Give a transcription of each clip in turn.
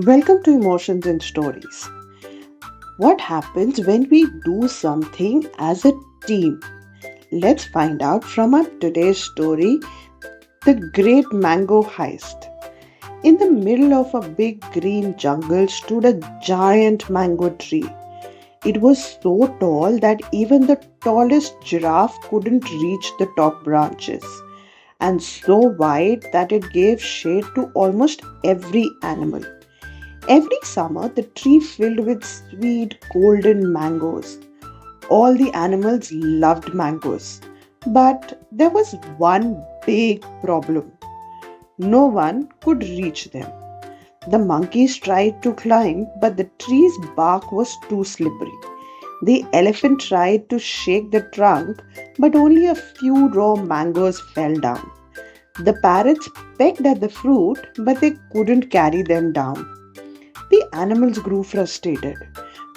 Welcome to Emotions and Stories. What happens when we do something as a team? Let's find out from our today's story, The Great Mango Heist. In the middle of a big green jungle stood a giant mango tree. It was so tall that even the tallest giraffe couldn't reach the top branches, and so wide that it gave shade to almost every animal. Every summer, the tree filled with sweet golden mangoes. All the animals loved mangoes. But there was one big problem. No one could reach them. The monkeys tried to climb, but the tree's bark was too slippery. The elephant tried to shake the trunk, but only a few raw mangoes fell down. The parrots pecked at the fruit, but they couldn't carry them down. The animals grew frustrated.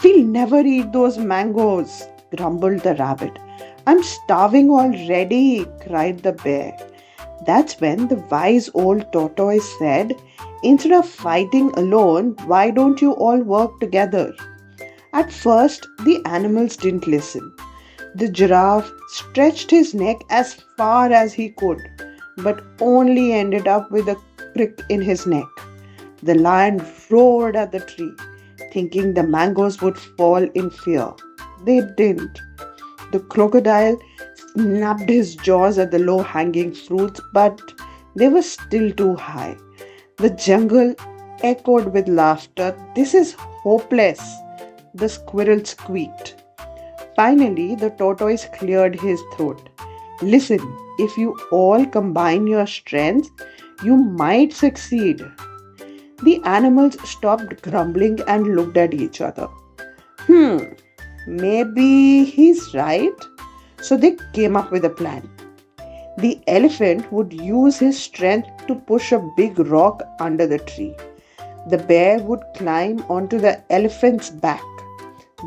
We'll never eat those mangoes, grumbled the rabbit. I'm starving already, cried the bear. That's when the wise old tortoise said, instead of fighting alone, why don't you all work together? At first, the animals didn't listen. The giraffe stretched his neck as far as he could, but only ended up with a prick in his neck. The lion roared at the tree, thinking the mangoes would fall in fear. They didn't. The crocodile snapped his jaws at the low-hanging fruits, but they were still too high. The jungle echoed with laughter. This is hopeless, the squirrel squeaked. Finally, the tortoise cleared his throat. Listen, if you all combine your strengths, you might succeed. The animals stopped grumbling and looked at each other. Maybe he's right. So they came up with a plan. The elephant would use his strength to push a big rock under the tree. The bear would climb onto the elephant's back.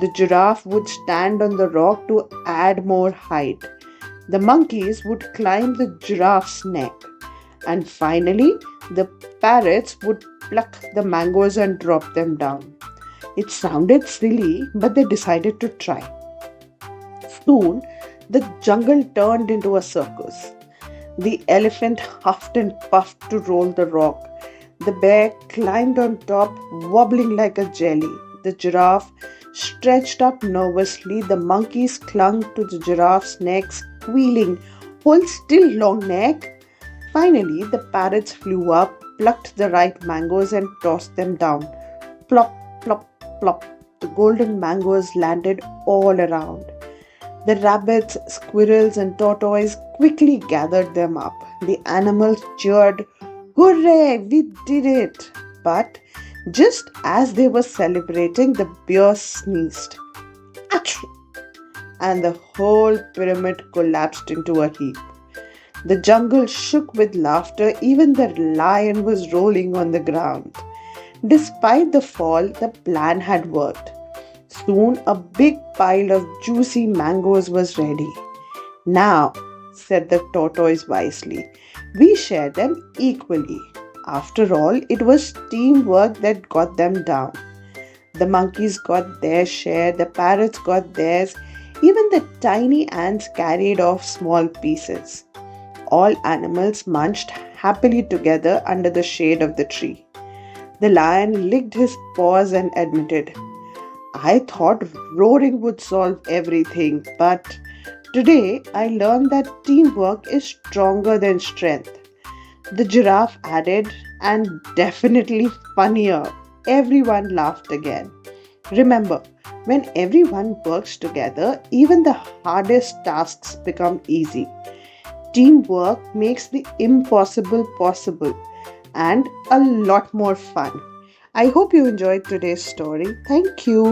The giraffe would stand on the rock to add more height. The monkeys would climb the giraffe's neck. And finally, the parrots would pluck the mangoes and drop them down. It sounded silly, but they decided to try. Soon, the jungle turned into a circus. The elephant huffed and puffed to roll the rock. The bear climbed on top, wobbling like a jelly. The giraffe stretched up nervously. The monkeys clung to the giraffe's neck, squealing, "Hold still, long neck!" Finally, the parrots flew up, plucked the right mangoes and tossed them down. Plop, plop, plop. The golden mangoes landed all around. The rabbits, squirrels and tortoise quickly gathered them up. The animals cheered, "Hooray, we did it!" But just as they were celebrating, the bear sneezed. Achoo! And the whole pyramid collapsed into a heap. The jungle shook with laughter. Even the lion was rolling on the ground. Despite the fall, the plan had worked. Soon a big pile of juicy mangoes was ready. "Now," said the tortoise wisely, "we share them equally. After all, it was teamwork that got them down." The monkeys got their share, the parrots got theirs, even the tiny ants carried off small pieces. All animals munched happily together under the shade of the tree. The lion licked his paws and admitted, "I thought roaring would solve everything, but today I learned that teamwork is stronger than strength." The giraffe added, "And definitely funnier." Everyone laughed again. Remember, when everyone works together, even the hardest tasks become easy. Teamwork makes the impossible possible and a lot more fun. I hope you enjoyed today's story. Thank you.